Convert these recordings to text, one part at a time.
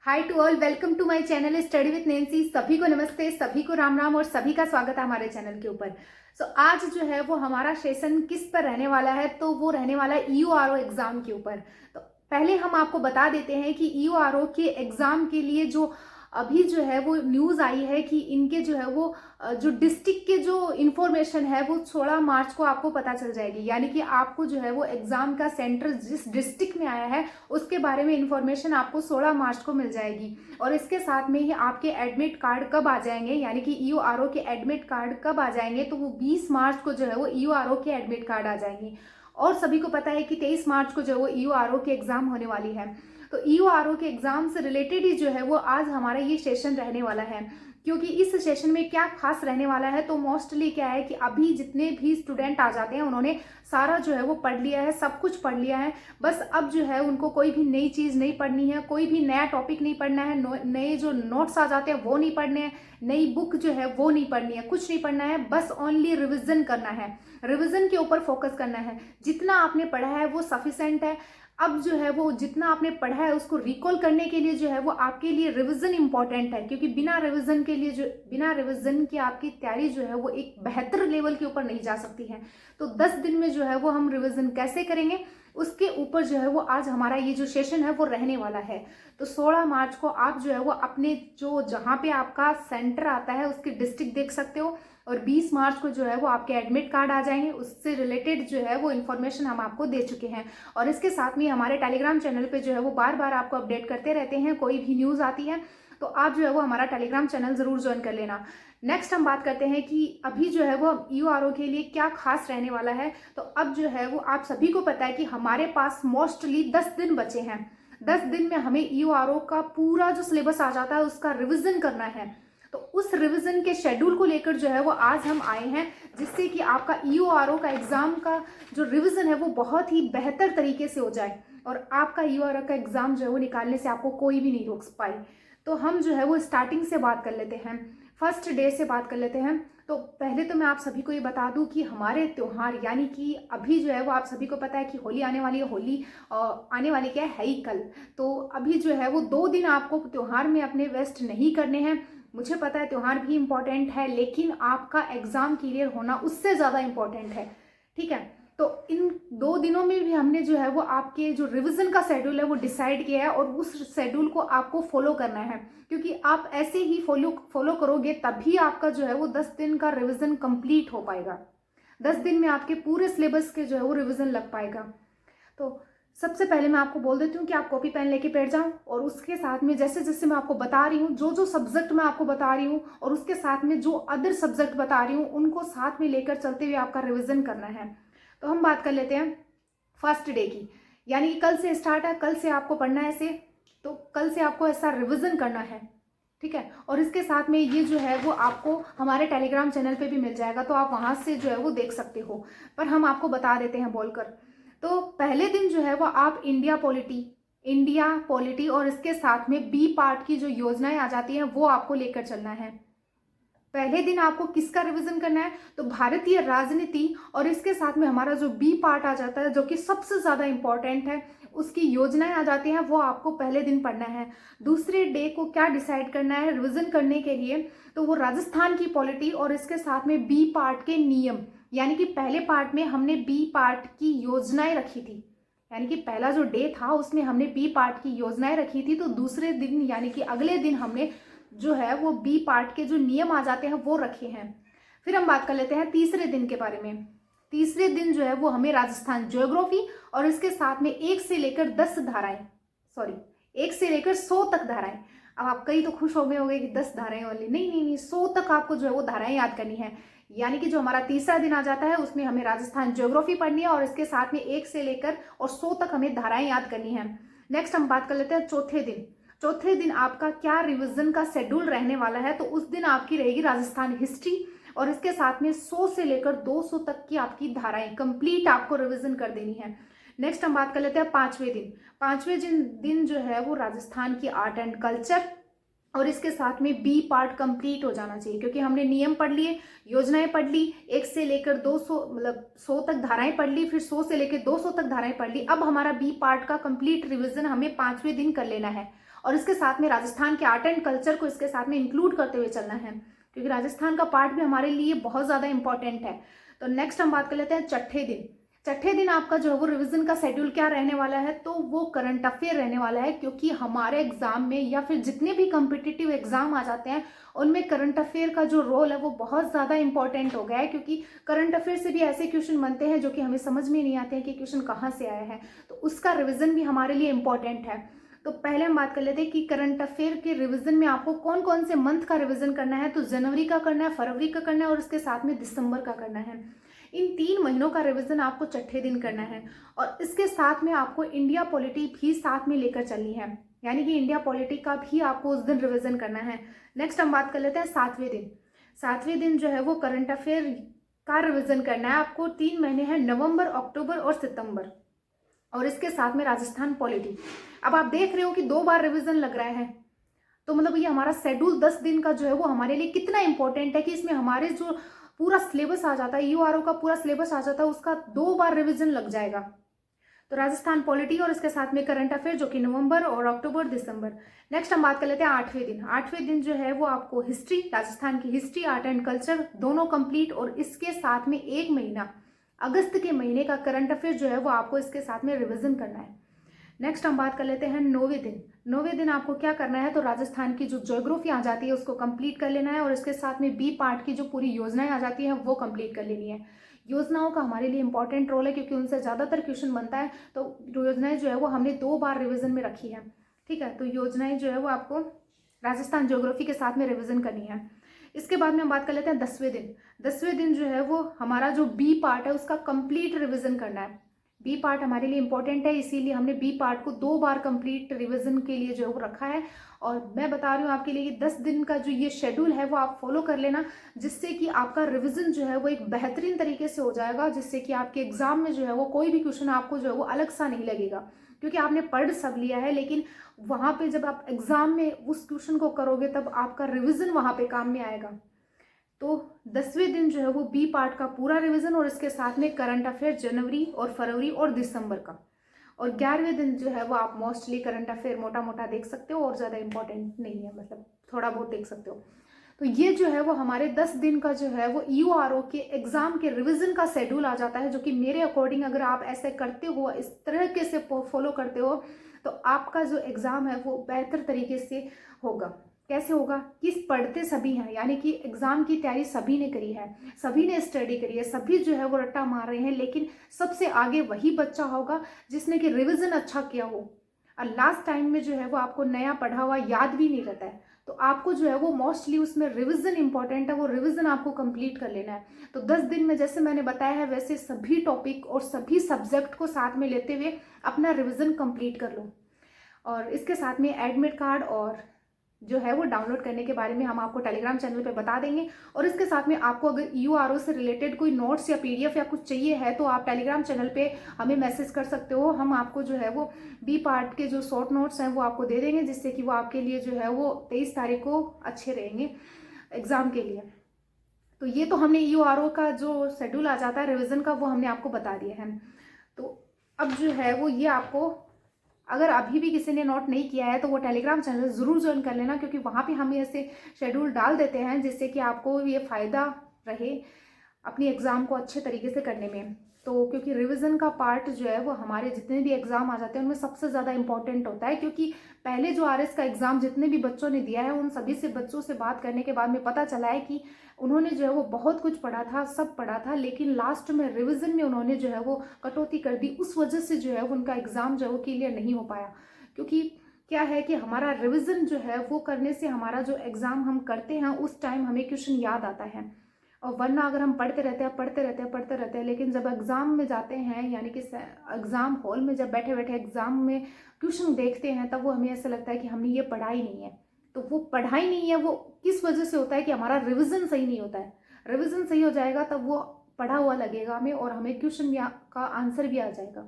Hi to all, welcome to my channel study with Nancy. सभी को नमस्ते, सभी को राम राम और सभी का स्वागत है हमारे चैनल के ऊपर। आज जो है वो हमारा सेशन किस पर रहने वाला है, तो वो रहने वाला है ईयूआरओ एग्जाम के ऊपर। तो पहले हम आपको बता देते हैं कि ईयूआरओ के एग्जाम के लिए जो अभी जो है वो न्यूज़ आई है कि इनके जो है वो जो डिस्ट्रिक्ट के जो इन्फॉर्मेशन है वो 16 मार्च को आपको पता चल जाएगी। यानी कि आपको जो है वो एग्जाम का सेंटर जिस डिस्ट्रिक्ट में आया है उसके बारे में इंफॉर्मेशन आपको 16 मार्च को मिल जाएगी। और इसके साथ में ही आपके एडमिट कार्ड कब आ जाएंगे, यानी कि ईयूआरओ के एडमिट कार्ड कब आ जाएंगे, तो वो 20 मार्च को जो है वो ईयूआरओ के एडमिट कार्ड आ जाएंगे। और सभी को पता है कि 23 मार्च को जो है वो ईयूआरओ के एग्जाम होने वाली है। तो ईयूआरओ के एग्जाम से रिलेटेड ही जो है वो आज हमारा ये सेशन रहने वाला है। क्योंकि इस सेशन में क्या खास रहने वाला है, तो मोस्टली क्या है कि अभी जितने भी स्टूडेंट आ जाते हैं उन्होंने सारा जो है वो पढ़ लिया है, सब कुछ पढ़ लिया है। बस अब जो है उनको कोई भी नई चीज़ नहीं पढ़नी है, कोई भी नया टॉपिक नहीं पढ़ना है, नए जो नोट्स आ जाते हैं वो नहीं पढ़ने हैं, नई बुक जो है वो नहीं पढ़नी है, कुछ नहीं पढ़ना है, बस ओनली रिविजन करना है। रिविजन के ऊपर फोकस करना है। जितना आपने पढ़ा है वो सफिशेंट है। अब जो है वो जितना आपने पढ़ा है उसको रिकॉल करने के लिए जो है वो आपके लिए रिवीजन इंपॉर्टेंट है। क्योंकि बिना रिवीजन के आपकी तैयारी जो है वो एक बेहतर लेवल के ऊपर नहीं जा सकती है। तो 10 दिन में जो है वो हम रिवीजन कैसे करेंगे उसके ऊपर जो है वो आज हमारा ये जो सेशन है वो रहने वाला है। तो 16 मार्च को आप जो है वो अपने जो जहाँ पे आपका सेंटर आता है उसकी डिस्ट्रिक्ट देख सकते हो। और 20 मार्च को जो है वो आपके एडमिट कार्ड आ जाएंगे, उससे रिलेटेड जो है वो इन्फॉर्मेशन हम आपको दे चुके हैं। और इसके साथ में हमारे टेलीग्राम चैनल पे जो है वो बार बार आपको अपडेट करते रहते हैं। कोई भी न्यूज़ आती है तो आप जो है वो हमारा टेलीग्राम चैनल ज़रूर ज्वाइन कर लेना। नेक्स्ट हम बात करते हैं कि अभी जो है वो ईयूआरओ के लिए क्या खास रहने वाला है। तो अब जो है वो आप सभी को पता है कि हमारे पास मोस्टली 10 दिन बचे हैं। 10 दिन में हमें ईयूआरओ का पूरा जो सिलेबस आ जाता है उसका रिविजन करना है। तो उस रिवीजन के शेड्यूल को लेकर जो है वो आज हम आए हैं, जिससे कि आपका ईयूआरओ का एग्जाम का जो रिवीजन है वो बहुत ही बेहतर तरीके से हो जाए और आपका ईयूआरओ का एग्जाम जो है वो निकालने से आपको कोई भी नहीं रोक पाए। तो हम जो है वो स्टार्टिंग से बात कर लेते हैं, फर्स्ट डे से बात कर लेते हैं। तो पहले तो मैं आप सभी को ये बता दूं कि हमारे त्योहार, यानी कि अभी जो है वो आप सभी को पता है कि होली आने वाली है। होली आने वाली क्या है ही कल। तो अभी जो है वो 2 दिन आपको त्योहार में अपने वेस्ट नहीं करने हैं। मुझे पता है त्यौहार भी इम्पॉर्टेंट है, लेकिन आपका एग्जाम क्लियर होना उससे ज़्यादा इम्पॉर्टेंट है। ठीक है, तो इन 2 दिनों में भी हमने जो है वो आपके जो रिवीजन का शेड्यूल है वो डिसाइड किया है और उस शेड्यूल को आपको फॉलो करना है। क्योंकि आप ऐसे ही फॉलो करोगे तभी आपका जो है वो 10 दिन का रिवीजन कंप्लीट हो पाएगा। 10 दिन में आपके पूरे सिलेबस के जो है वो रिवीजन लग पाएगा। तो सबसे पहले मैं आपको बोल देती हूँ कि आप कॉपी पेन लेके बैठ जाओ और उसके साथ में जैसे जैसे मैं आपको बता रही हूँ, जो जो सब्जेक्ट मैं आपको बता रही हूँ और उसके साथ में जो अदर सब्जेक्ट बता रही हूँ उनको साथ में लेकर चलते हुए आपका रिवीजन करना है। तो हम बात कर लेते हैं फर्स्ट डे की, यानी कि कल से स्टार्ट है, कल से आपको पढ़ना है ऐसे। तो कल से आपको ऐसा रिविजन करना है, ठीक है। और इसके साथ में ये जो है वो आपको हमारे टेलीग्राम चैनल पे भी मिल जाएगा, तो आप वहाँ से जो है वो देख सकते हो। पर हम आपको बता देते हैं बोलकर। तो पहले दिन जो है वो आप इंडिया पॉलिटी और इसके साथ में बी पार्ट की जो योजनाएं आ जाती हैं वो आपको लेकर चलना है। पहले दिन आपको किसका रिवीजन करना है, तो भारतीय राजनीति और इसके साथ में हमारा जो बी पार्ट आ जाता है जो कि सबसे ज़्यादा इंपॉर्टेंट है, उसकी योजनाएं आ जाती हैं, वो आपको पहले दिन पढ़ना है। दूसरे डे को क्या डिसाइड करना है रिवीजन करने के लिए, तो वो राजस्थान की पॉलिटी और इसके साथ में बी पार्ट के नियम। यानी कि पहले पार्ट में हमने बी पार्ट की योजनाएं रखी थी, यानी कि पहला जो डे था उसमें हमने बी पार्ट की योजनाएं रखी थी। तो दूसरे दिन यानी कि अगले दिन हमने जो है वो बी पार्ट के जो नियम आ जाते हैं वो रखे हैं। फिर हम बात कर लेते हैं तीसरे दिन के बारे में। तीसरे दिन जो है वो हमें राजस्थान ज्योग्राफी और इसके साथ में 1 से लेकर 10 धाराएं, सॉरी 1 से लेकर 100 तक धाराएं। अब आप कई तो खुश हो गए होंगे कि 10 धाराएं वाली, नहीं नहीं नहीं, 100 तक आपको जो है वो धाराएं याद करनी है। यानी कि जो हमारा तीसरा दिन आ जाता है उसमें हमें राजस्थान ज्योग्राफी पढ़नी है और इसके साथ में 1 से लेकर और 100 तक हमें धाराएं याद करनी है। नेक्स्ट हम बात कर लेते हैं चौथे दिन। चौथे दिन आपका क्या रिवीजन का शेड्यूल रहने वाला है, तो उस दिन आपकी रहेगी राजस्थान हिस्ट्री और इसके साथ में 100 से लेकर 200 तक की आपकी धाराएं कंप्लीट आपको रिवीजन कर देनी है। नेक्स्ट हम बात कर लेते हैं पांचवें दिन। पांचवें दिन जो है वो राजस्थान की आर्ट एंड कल्चर और इसके साथ में बी पार्ट कंप्लीट हो जाना चाहिए, क्योंकि हमने नियम पढ़ लिए, योजनाएं पढ़ ली, 1 से लेकर 200 मतलब 100 तक धाराएं पढ़ ली, फिर 100 से लेकर 200 तक धाराएं पढ़ ली। अब हमारा बी पार्ट का कंप्लीट रिवीजन हमें 5वें दिन कर लेना है और इसके साथ में राजस्थान के आर्ट एंड कल्चर को इसके साथ में इंक्लूड करते हुए चलना है, क्योंकि राजस्थान का पार्ट भी हमारे लिए बहुत ज़्यादा इंपॉर्टेंट है। तो नेक्स्ट हम बात कर लेते हैं छठे दिन। छठे दिन आपका जो है वो रिवीजन का शेड्यूल क्या रहने वाला है, तो वो करंट अफेयर रहने वाला है, क्योंकि हमारे एग्जाम में या फिर जितने भी कॉम्पिटिटिव एग्जाम आ जाते हैं उनमें करंट अफेयर का जो रोल है वो बहुत ज़्यादा इंपॉर्टेंट हो गया है, क्योंकि करंट अफेयर से भी ऐसे क्वेश्चन बनते हैं जो कि हमें समझ में नहीं आते हैं कि क्वेश्चन कहाँ से आया है, तो उसका रिविजन भी हमारे लिए इंपॉर्टेंट है। तो पहले हम बात कर लेते हैं कि करंट अफेयर के रिवीजन में आपको कौन कौन से मंथ का रिवीजन करना है। तो जनवरी का करना है, फरवरी का करना है और उसके साथ में दिसंबर का करना है। इन 3 महीनों का रिवीजन आपको छठे दिन करना है, और इसके साथ में आपको इंडिया पॉलिटी भी साथ में लेकर चलनी है, यानी कि इंडिया पॉलिटी का भी आपको उस दिन रिवीजन करना है। नेक्स्ट हम बात कर लेते हैं 7वें दिन। 7वें दिन जो है वो करंट अफेयर का रिवीजन करना है आपको। 3 महीने हैं, नवंबर, अक्टूबर और सितंबर, और इसके साथ में राजस्थान पॉलिटी। अब आप देख रहे हो कि 2 बार रिवीजन लग रहा है, तो मतलब ये हमारा शेड्यूल 10 दिन का जो है वो हमारे लिए कितना इंपॉर्टेंट है कि इसमें हमारे जो पूरा सिलेबस आ जाता है, यूआरओ का पूरा सिलेबस आ जाता है, उसका 2 बार रिवीजन लग जाएगा। तो राजस्थान पॉलिटी और इसके साथ में करंट अफेयर जो कि नवंबर और अक्टूबर दिसंबर। नेक्स्ट हम बात कर लेते हैं 8वें दिन। 8वें दिन जो है वो आपको हिस्ट्री, राजस्थान की हिस्ट्री, आर्ट एंड कल्चर दोनों कंप्लीट, और इसके साथ में 1 महीना अगस्त के महीने का करंट अफेयर जो है वो आपको इसके साथ में रिवीजन करना है। नेक्स्ट हम बात कर लेते हैं 9वें दिन। 9वें दिन आपको क्या करना है, तो राजस्थान की जो ज्योग्राफी आ जाती है उसको कंप्लीट कर लेना है, और इसके साथ में बी पार्ट की जो पूरी योजनाएं आ जाती हैं वो कंप्लीट कर लेनी है। योजनाओं का हमारे लिए इंपॉर्टेंट रोल है, क्योंकि उनसे ज़्यादातर क्वेश्चन बनता है। तो योजनाएं जो है वो हमने 2 बार रिविजन में रखी है, ठीक है। तो योजनाएं जो है वो आपको राजस्थान ज्योग्राफी के साथ में रिविजन करनी है। इसके बाद में हम बात कर लेते हैं 10वें दिन। 10वें दिन जो है वो हमारा जो बी पार्ट है उसका कंप्लीट रिविजन करना है। बी पार्ट हमारे लिए इंपॉर्टेंट है, इसीलिए हमने बी पार्ट को 2 बार कंप्लीट रिवीजन के लिए जो है वो रखा है। और मैं बता रही हूँ आपके लिए कि 10 दिन का जो ये शेड्यूल है वो आप फॉलो कर लेना, जिससे कि आपका रिवीजन जो है वो एक बेहतरीन तरीके से हो जाएगा, जिससे कि आपके एग्जाम में जो है वो कोई भी क्वेश्चन आपको जो है वो अलग सा नहीं लगेगा, क्योंकि आपने पढ़ सब लिया है, लेकिन वहाँ पे जब आप एग्जाम में उस क्वेश्चन को करोगे तब आपका रिविजन वहाँ पे काम में आएगा। तो 10वें दिन जो है वो बी पार्ट का पूरा रिवीजन, और इसके साथ में करंट अफेयर जनवरी और फरवरी और दिसंबर का। और 11वें दिन जो है वो आप मोस्टली करंट अफेयर मोटा मोटा देख सकते हो, और ज़्यादा इंपॉर्टेंट नहीं है, मतलब थोड़ा बहुत देख सकते हो। तो ये जो है वो हमारे 10 दिन का जो है वो यूआरओ के एग्जाम के रिवीजन का शेड्यूल आ जाता है, जो कि मेरे अकॉर्डिंग अगर आप ऐसे करते हो, इस तरीके से फॉलो करते हो, तो आपका जो एग्ज़ाम है वो बेहतर तरीके से होगा। कैसे होगा कि पढ़ते सभी हैं, यानी कि एग्जाम की तैयारी सभी ने करी है, सभी ने स्टडी करी है, सभी जो है वो रट्टा मार रहे हैं, लेकिन सबसे आगे वही बच्चा होगा जिसने कि रिवीजन अच्छा किया हो, और लास्ट टाइम में जो है वो आपको नया पढ़ा हुआ याद भी नहीं रहता है। तो आपको जो है वो मोस्टली उसमें रिवीजन इंपॉर्टेंट है, वो रिवीजन आपको कंप्लीट कर लेना है। तो 10 दिन में जैसे मैंने बताया है वैसे सभी टॉपिक और सभी सब्जेक्ट को साथ में लेते हुए अपना रिवीजन कंप्लीट कर लो। और इसके साथ में एडमिट कार्ड और जो है वो डाउनलोड करने के बारे में हम आपको टेलीग्राम चैनल पे बता देंगे। और इसके साथ में आपको अगर यूआरओ से रिलेटेड कोई नोट्स या पीडीएफ या कुछ चाहिए है तो आप टेलीग्राम चैनल पे हमें मैसेज कर सकते हो। हम आपको जो है वो बी पार्ट के जो शॉर्ट नोट्स हैं वो आपको दे देंगे, जिससे कि वो आपके लिए जो है वो 23 तारीख को अच्छे रहेंगे एग्ज़ाम के लिए। तो ये तो हमने यूआरओ का जो शेड्यूल आ जाता है रिविज़न का वो हमने आपको बता दिया है। तो अब जो है वो ये आपको, अगर अभी भी किसी ने नोट नहीं किया है तो वो टेलीग्राम चैनल ज़रूर ज्वाइन कर लेना, क्योंकि वहाँ पे हम ऐसे शेड्यूल डाल देते हैं जिससे कि आपको ये फ़ायदा रहे अपनी एग्ज़ाम को अच्छे तरीके से करने में। तो क्योंकि रिवीजन का पार्ट जो है वो हमारे जितने भी एग्ज़ाम आ जाते हैं उनमें सबसे ज़्यादा इंपॉर्टेंट होता है, क्योंकि पहले जो आरएस का एग्ज़ाम जितने भी बच्चों ने दिया है उन सभी से बच्चों से बात करने के बाद में पता चला है कि उन्होंने जो है वो बहुत कुछ पढ़ा था, सब पढ़ा था, लेकिन लास्ट में रिवीजन में उन्होंने जो है वो कटौती कर दी। उस वजह से जो है उनका एग्ज़ाम जो है वो क्लियर नहीं हो पाया। क्योंकि क्या है कि हमारा रिवीजन जो है वो करने से हमारा जो एग्ज़ाम हम करते हैं उस टाइम हमें क्वेश्चन याद आता है, और वरना अगर हम पढ़ते रहते हैं लेकिन जब एग्ज़ाम में जाते हैं, यानी कि एग्ज़ाम हॉल में जब बैठे बैठे एग्ज़ाम में क्वेश्चन देखते हैं, तब वो हमें ऐसा लगता है कि हमने ये पढ़ा ही नहीं है। तो वो पढ़ाई नहीं है, वो किस वजह से होता है कि हमारा रिवीजन सही नहीं होता है। रिवीजन सही हो जाएगा तब वो पढ़ा हुआ लगेगा हमें, और हमें क्वेश्चन का आंसर भी आ जाएगा।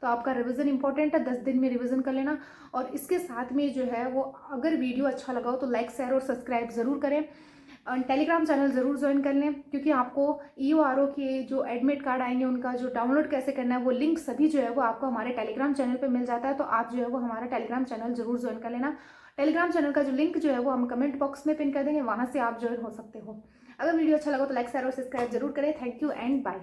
तो आपका रिवीजन इंपॉर्टेंट है, 10 दिन में रिवीजन कर लेना। और इसके साथ में जो है वो अगर वीडियो अच्छा लगा हो तो लाइक, शेयर और सब्सक्राइब ज़रूर करें, और टेलीग्राम चैनल ज़रूर ज्वाइन कर लें, क्योंकि आपको ईओआरओ के जो एडमिट कार्ड आएंगे उनका जो डाउनलोड कैसे करना है वो लिंक सभी जो है वो आपको हमारे टेलीग्राम चैनल पे मिल जाता है। तो आप जो है वो हमारा टेलीग्राम चैनल ज़रूर ज्वाइन कर लेना। टेलीग्राम चैनल का जो लिंक जो है वो हम कमेंट बॉक्स में पिन कर देंगे, वहाँ से आप ज्वाइन हो सकते हो। अगर वीडियो अच्छा लगा तो लाइक शेयर और सब्सक्राइब जरूर करें। Thank you and bye.